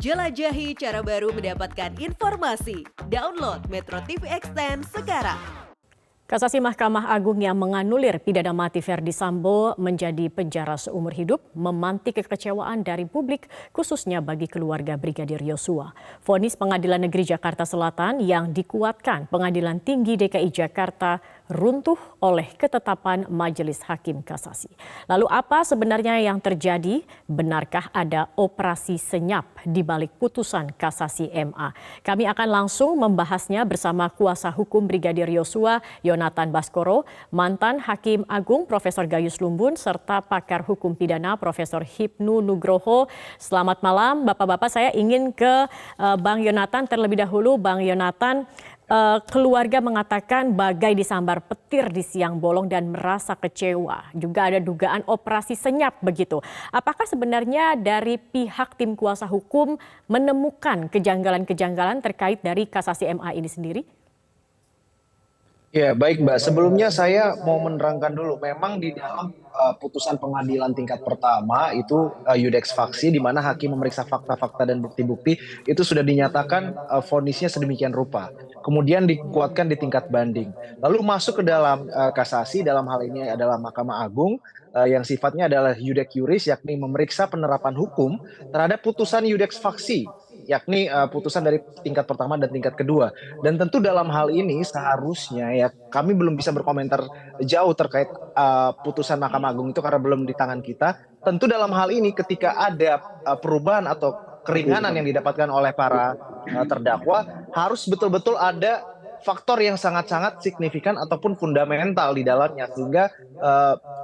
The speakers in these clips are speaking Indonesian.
Jelajahi cara baru mendapatkan informasi. Download Metro TV Extend sekarang. Kasasi Mahkamah Agung yang menganulir pidana mati Verdi Sambo menjadi penjara seumur hidup memantik kekecewaan dari publik, khususnya bagi keluarga Brigadir Yosua. Vonis Pengadilan Negeri Jakarta Selatan yang dikuatkan Pengadilan Tinggi DKI Jakarta runtuh oleh ketetapan Majelis Hakim Kasasi. Lalu apa sebenarnya yang terjadi? Benarkah ada operasi senyap di balik putusan Kasasi MA? Kami akan langsung membahasnya bersama kuasa hukum Brigadir Yosua, Yonatan Baskoro, mantan Hakim Agung Profesor Gayus Lumbun, serta pakar hukum pidana Profesor Hipnu Nugroho. Selamat malam Bapak-Bapak, saya ingin ke Bang Yonatan terlebih dahulu. Bang Yonatan, keluarga mengatakan bagai disambar petir di siang bolong dan merasa kecewa. Juga ada dugaan operasi senyap begitu. Apakah sebenarnya dari pihak tim kuasa hukum menemukan kejanggalan-kejanggalan terkait dari kasasi MA ini sendiri? Ya, baik Mbak. Sebelumnya saya mau menerangkan dulu, memang di dalam putusan pengadilan tingkat pertama itu Iudex Faksi, di mana hakim memeriksa fakta-fakta dan bukti-bukti itu sudah dinyatakan vonisnya sedemikian rupa. Kemudian dikuatkan di tingkat banding. Lalu masuk ke dalam kasasi, dalam hal ini adalah Mahkamah Agung yang sifatnya adalah Iudex Juris, yakni memeriksa penerapan hukum terhadap putusan Iudex Faksi, yakni putusan dari tingkat pertama dan tingkat kedua. Dan tentu dalam hal ini seharusnya ya kami belum bisa berkomentar jauh terkait putusan Mahkamah Agung itu karena belum di tangan kita. Tentu dalam hal ini ketika ada perubahan atau keringanan yang didapatkan oleh para terdakwa, harus betul-betul ada faktor yang sangat-sangat signifikan ataupun fundamental di dalamnya sehingga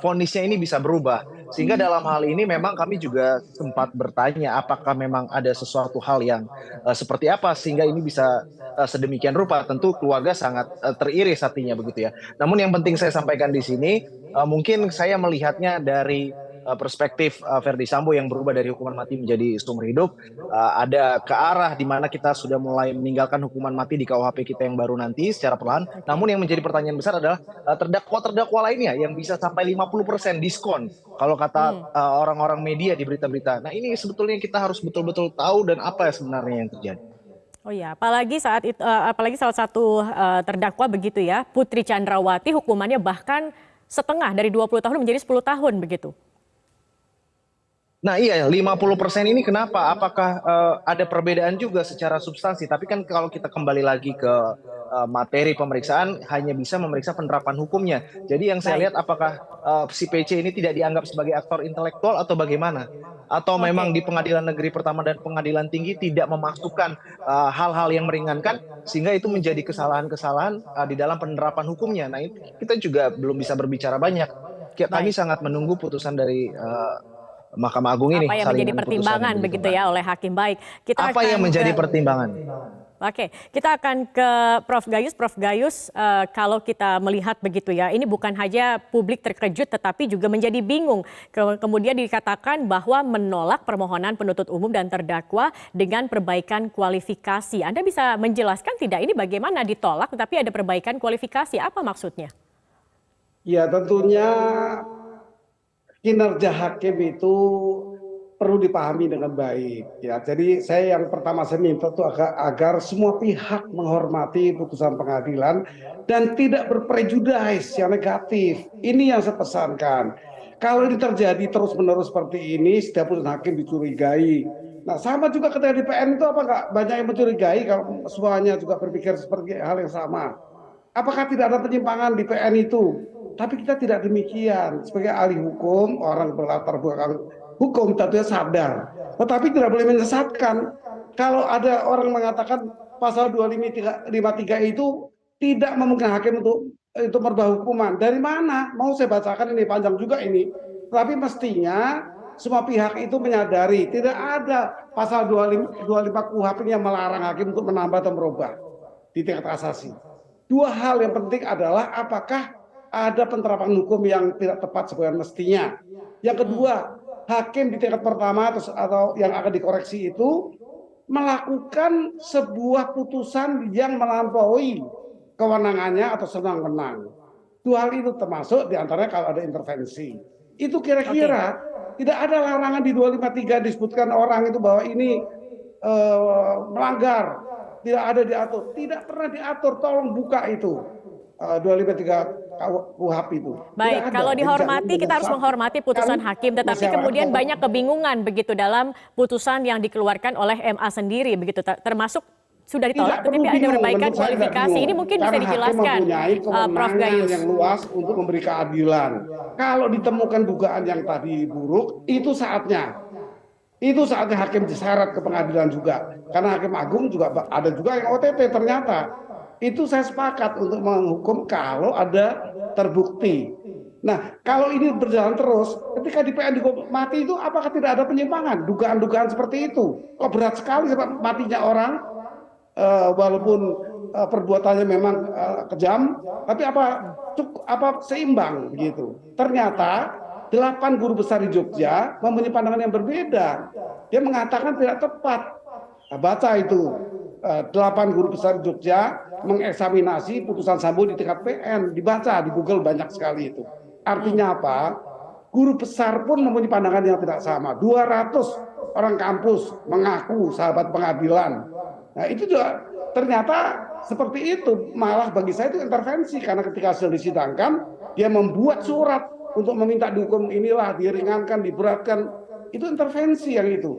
vonisnya ini bisa berubah. Sehingga dalam hal ini memang kami juga sempat bertanya apakah memang ada sesuatu hal yang seperti apa sehingga ini bisa sedemikian rupa. Tentu keluarga sangat teriris hatinya begitu ya. Namun yang penting saya sampaikan di sini, mungkin saya melihatnya dari perspektif Verdi Sambo yang berubah dari hukuman mati menjadi seumur hidup, ada ke arah di mana kita sudah mulai meninggalkan hukuman mati di KUHP kita yang baru nanti secara perlahan. Namun yang menjadi pertanyaan besar adalah terdakwa-terdakwa lainnya yang bisa sampai 50% diskon kalau kata orang-orang media di berita-berita. Nah, ini sebetulnya kita harus betul-betul tahu dan apa sebenarnya yang terjadi. Oh ya, apalagi saat itu, apalagi salah satu terdakwa begitu ya, Putri Chandrawati, hukumannya bahkan setengah dari 20 tahun menjadi 10 tahun begitu. Nah iya, 50% ini kenapa? Apakah ada perbedaan juga secara substansi? Tapi kan kalau kita kembali lagi ke materi pemeriksaan, hanya bisa memeriksa penerapan hukumnya. Jadi yang saya Baik. lihat apakah si PC ini tidak dianggap sebagai aktor intelektual atau bagaimana? Atau memang Oke. di pengadilan negeri pertama dan pengadilan tinggi tidak memasukkan hal-hal yang meringankan, sehingga itu menjadi kesalahan-kesalahan di dalam penerapan hukumnya. Nah itu kita juga belum bisa berbicara banyak. Kami Baik. sangat menunggu putusan dari Mahkamah Agung ini, Apa yang menjadi salinan putusannya pertimbangan begitu begitu Mbak. ya oleh hakim. Baik, kita Apa yang akan ke menjadi pertimbangan? kita akan ke Prof Gayus. Prof Gayus, kalau kita melihat begitu ya, ini bukan hanya publik terkejut tetapi juga menjadi bingung. Kemudian dikatakan bahwa menolak permohonan penuntut umum dan terdakwa dengan perbaikan kualifikasi. Anda bisa menjelaskan tidak ini bagaimana ditolak tetapi ada perbaikan kualifikasi? Apa maksudnya? Ya, tentunya kinerja hakim itu perlu dipahami dengan baik. Ya, jadi saya yang pertama saya minta itu agar semua pihak menghormati putusan pengadilan dan tidak berprejudis yang negatif. Ini yang saya pesankan. Kalau ini terjadi terus-menerus seperti ini, setiap putusan hakim dicurigai. Nah, sama juga ketika di PN itu apa nggak banyak yang mencurigai kalau semuanya juga berpikir seperti hal yang sama. Apakah tidak ada penyimpangan di PN itu? Tapi kita tidak demikian. Sebagai ahli hukum, orang berlatar belakang hukum tentunya sadar. Tetapi tidak boleh menyesatkan. Kalau ada orang mengatakan pasal 253 itu tidak memungkinkan hakim untuk itu merubah hukuman. Dari mana? Mau saya bacakan ini, panjang juga ini. Tapi mestinya semua pihak itu menyadari tidak ada pasal 25 KUHP yang melarang hakim untuk menambah atau merubah di tingkat kasasi. Dua hal yang penting adalah apakah ada penerapan hukum yang tidak tepat sesuai mestinya. Yang kedua, hakim di tingkat pertama atau yang akan dikoreksi itu melakukan sebuah putusan yang melampaui kewenangannya atau senang-menang. Dua hal itu termasuk diantaranya kalau ada intervensi. Itu kira-kira tidak ada larangan di 253 disebutkan orang itu bahwa ini melanggar, tidak ada diatur, tidak pernah diatur. Tolong buka itu 253 KUHP itu. Baik, kalau dihormati kita harus menghormati putusan hakim, tetapi kemudian banyak kebingungan begitu dalam putusan yang dikeluarkan oleh MA sendiri begitu, termasuk sudah ditolak tetapi ada perbaikan kualifikasi. Ini mungkin bisa dijelaskan, Prof. Gayus. Yang luas untuk memberi keadilan. Kalau ditemukan dugaan yang tadi buruk, itu saatnya. Itu saatnya hakim diseret ke pengadilan juga. Karena Hakim Agung juga ada juga yang OTT ternyata. Itu saya sepakat untuk menghukum kalau ada terbukti. Nah, kalau ini berjalan terus, ketika di PN dihukum mati itu apakah tidak ada penyimpangan? Dugaan-dugaan seperti itu. Kok berat sekali matinya orang, walaupun perbuatannya memang kejam, tapi apa seimbang begitu. Ternyata 8 guru besar di Jogja mempunyai pandangan yang berbeda. Dia mengatakan tidak tepat. Nah, baca itu 8 guru besar di Jogja mengeksaminasi putusan Sambo di tingkat PN, dibaca di Google banyak sekali itu. Artinya apa? Guru besar pun mempunyai pandangan yang tidak sama. 200 orang kampus mengaku sahabat pengadilan. Nah, itu juga ternyata seperti itu. Malah bagi saya itu intervensi, karena ketika hasil disidangkan dia membuat surat untuk meminta dihukum inilah, diringankan, diberatkan. Itu intervensi yang itu.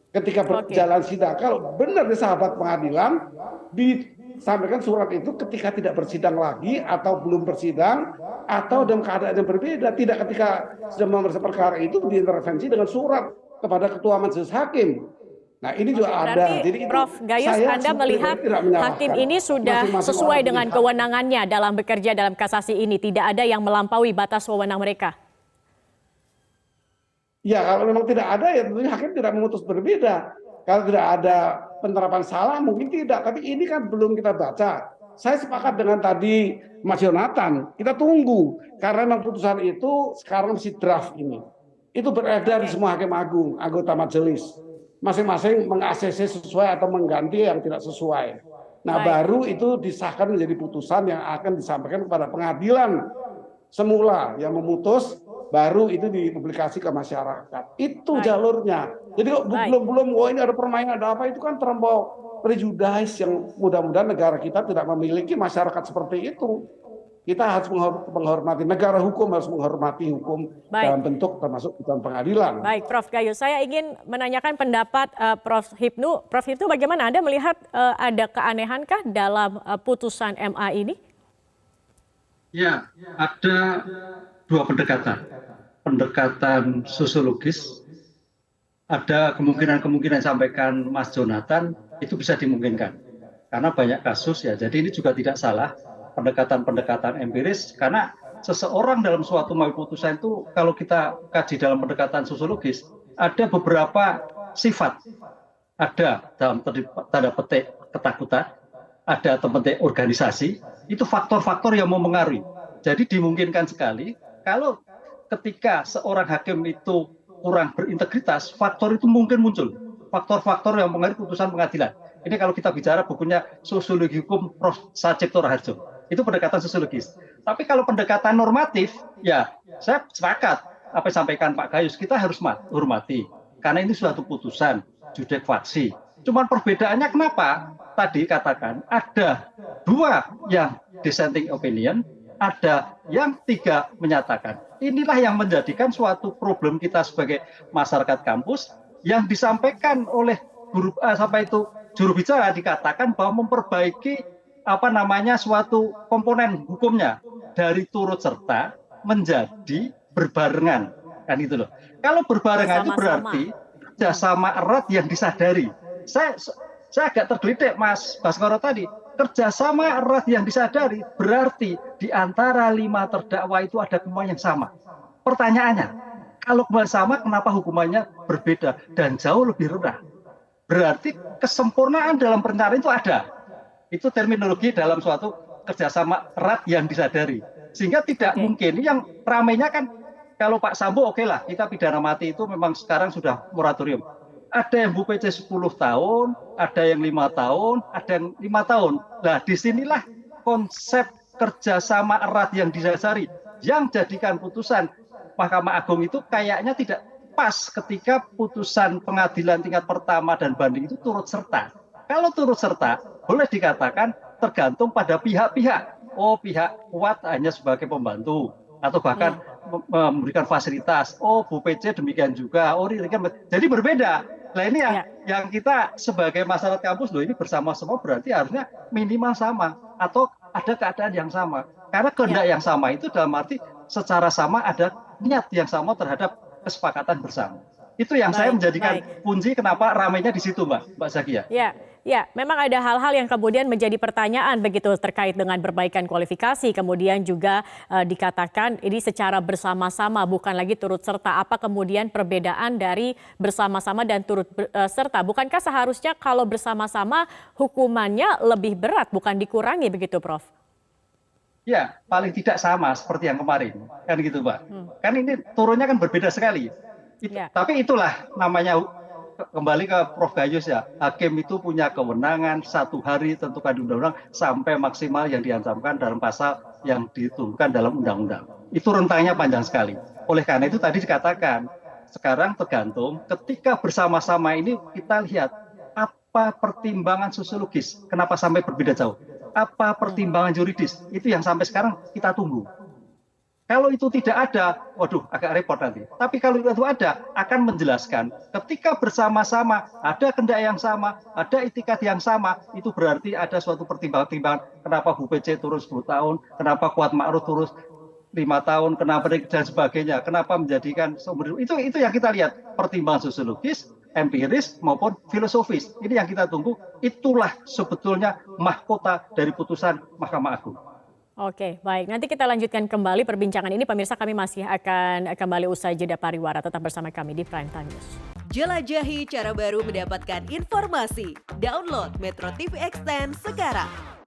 Ketika berjalan sidang, kalau benar di sahabat pengadilan, disampaikan surat itu ketika tidak bersidang lagi atau belum bersidang atau dalam keadaan yang berbeda. Tidak ketika sudah memeriksa perkara itu diintervensi dengan surat kepada ketua majelis hakim. Nah, ini juga ada. Jadi Prof. Gayus, Anda melihat hakim ini sudah sesuai dengan kewenangannya dalam bekerja dalam kasasi ini, tidak ada yang melampaui batas wewenang mereka. Ya, kalau memang tidak ada ya tentunya hakim tidak memutus berbeda. Kalau tidak ada penerapan salah mungkin tidak, tapi ini kan belum kita baca. Saya sepakat dengan tadi Mas Yonatan, kita tunggu karena memang putusan itu sekarang masih draft ini. Itu beredar di semua hakim agung, anggota majelis. Masing-masing meng-ACC sesuai atau mengganti yang tidak sesuai. Nah, baru itu disahkan menjadi putusan yang akan disampaikan kepada pengadilan semula yang memutus, baru itu dipublikasi ke masyarakat. Itu jalurnya. Jadi belum ini ada permainan, ada apa, itu kan terlampau prejudis yang mudah-mudahan negara kita tidak memiliki masyarakat seperti itu. Kita harus menghormati, negara hukum harus menghormati hukum dalam bentuk termasuk putusan pengadilan. Baik, Prof. Gayus, saya ingin menanyakan pendapat Prof. Hipnu. Prof. Hipnu, bagaimana Anda melihat ada keanehankah dalam putusan MA ini? Ya, ada 2 pendekatan. Pendekatan sosiologis, ada kemungkinan sampaikan Mas Jonathan, itu bisa dimungkinkan. Karena banyak kasus ya, jadi ini juga tidak salah. Pendekatan-pendekatan empiris, karena seseorang dalam suatu mengambil putusan itu, kalau kita kaji dalam pendekatan sosiologis, ada beberapa sifat. Ada dalam tanda petik ketakutan, ada tanda petik organisasi, itu faktor-faktor yang mempengaruhi. Jadi dimungkinkan sekali, kalau ketika seorang hakim itu kurang berintegritas, faktor itu mungkin muncul. Faktor-faktor yang mempengaruhi putusan pengadilan. Ini kalau kita bicara bukunya Sosiologi Hukum Prof. Sacipto Raharjo. Itu pendekatan sosiologis. Tapi kalau pendekatan normatif, ya saya sepakat apa yang disampaikan Pak Gayus, kita harus hormati. Karena ini suatu putusan, judek faksi. Cuman perbedaannya kenapa? Tadi katakan ada 2 yang dissenting opinion, ada yang 3 menyatakan. Inilah yang menjadikan suatu problem kita sebagai masyarakat kampus yang disampaikan oleh juru bicara dikatakan bahwa memperbaiki suatu komponen hukumnya dari turut serta menjadi berbarengan, kan itu loh. Kalau berbarengan itu berarti kerjasama erat yang disadari. Saya agak tergelitik Mas Baskoro tadi. Kerjasama erat yang disadari berarti di antara 5 terdakwa itu ada hukuman yang sama. Pertanyaannya, kalau hukuman sama, kenapa hukumannya berbeda dan jauh lebih rendah? Berarti kesempurnaan dalam perencanaan itu ada. Itu terminologi dalam suatu kerjasama erat yang disadari. Sehingga tidak mungkin, yang ramainya kan kalau Pak Sambo lah, kita pidana mati itu memang sekarang sudah moratorium. Ada yang BUPC 10 tahun, ada yang 5 tahun, ada yang 5 tahun. Nah, disinilah konsep kerjasama erat yang disadari, yang jadikan putusan Mahkamah Agung itu kayaknya tidak pas ketika putusan pengadilan tingkat pertama dan banding itu turut serta. Kalau turut serta, boleh dikatakan tergantung pada pihak-pihak. Oh, pihak kuat hanya sebagai pembantu atau bahkan memberikan fasilitas. Oh, Bu PC demikian juga. Oh, ini kan jadi berbeda. Nah, ini yang kita sebagai masyarakat kampus loh, ini bersama-sama berarti harusnya minimal sama atau ada keadaan yang sama. Karena kehendak yang sama itu dalam arti secara sama ada niat yang sama terhadap kesepakatan bersama. Itu yang saya menjadikan kunci kenapa ramainya di situ, Mbak Zakia. Ya, memang ada hal-hal yang kemudian menjadi pertanyaan begitu terkait dengan perbaikan kualifikasi. Kemudian juga dikatakan ini secara bersama-sama bukan lagi turut serta. Apa kemudian perbedaan dari bersama-sama dan turut serta? Bukankah seharusnya kalau bersama-sama hukumannya lebih berat, bukan dikurangi begitu, Prof? Ya, paling tidak sama seperti yang kemarin. Kan gitu, Mbak. Kan ini turunnya kan berbeda sekali. Tapi itulah namanya, kembali ke Prof Gayus ya, hakim itu punya kewenangan 1 hari tentukan di undang-undang sampai maksimal yang diancamkan dalam pasal yang ditentukan dalam undang-undang. Itu rentangnya panjang sekali. Oleh karena itu tadi dikatakan, sekarang tergantung ketika bersama-sama ini kita lihat apa pertimbangan sosiologis, kenapa sampai berbeda jauh. Apa pertimbangan yuridis, itu yang sampai sekarang kita tunggu. Kalau itu tidak ada, waduh agak repot nanti. Tapi kalau itu ada, akan menjelaskan ketika bersama-sama ada kehendak yang sama, ada itikat yang sama, itu berarti ada suatu pertimbangan kenapa Bu PC turun 10 tahun, kenapa Kuat Ma'ruf turun 5 tahun, kenapa dan sebagainya, kenapa menjadikan seumur hidup. Itu yang kita lihat, pertimbangan sosiologis, empiris maupun filosofis. Ini yang kita tunggu, itulah sebetulnya mahkota dari putusan Mahkamah Agung. Oke, baik. Nanti kita lanjutkan kembali perbincangan ini. Pemirsa, kami masih akan kembali usai jeda pariwara. Tetap bersama kami di Prime Time News. Jelajahi cara baru mendapatkan informasi. Download Metro TV Extend sekarang.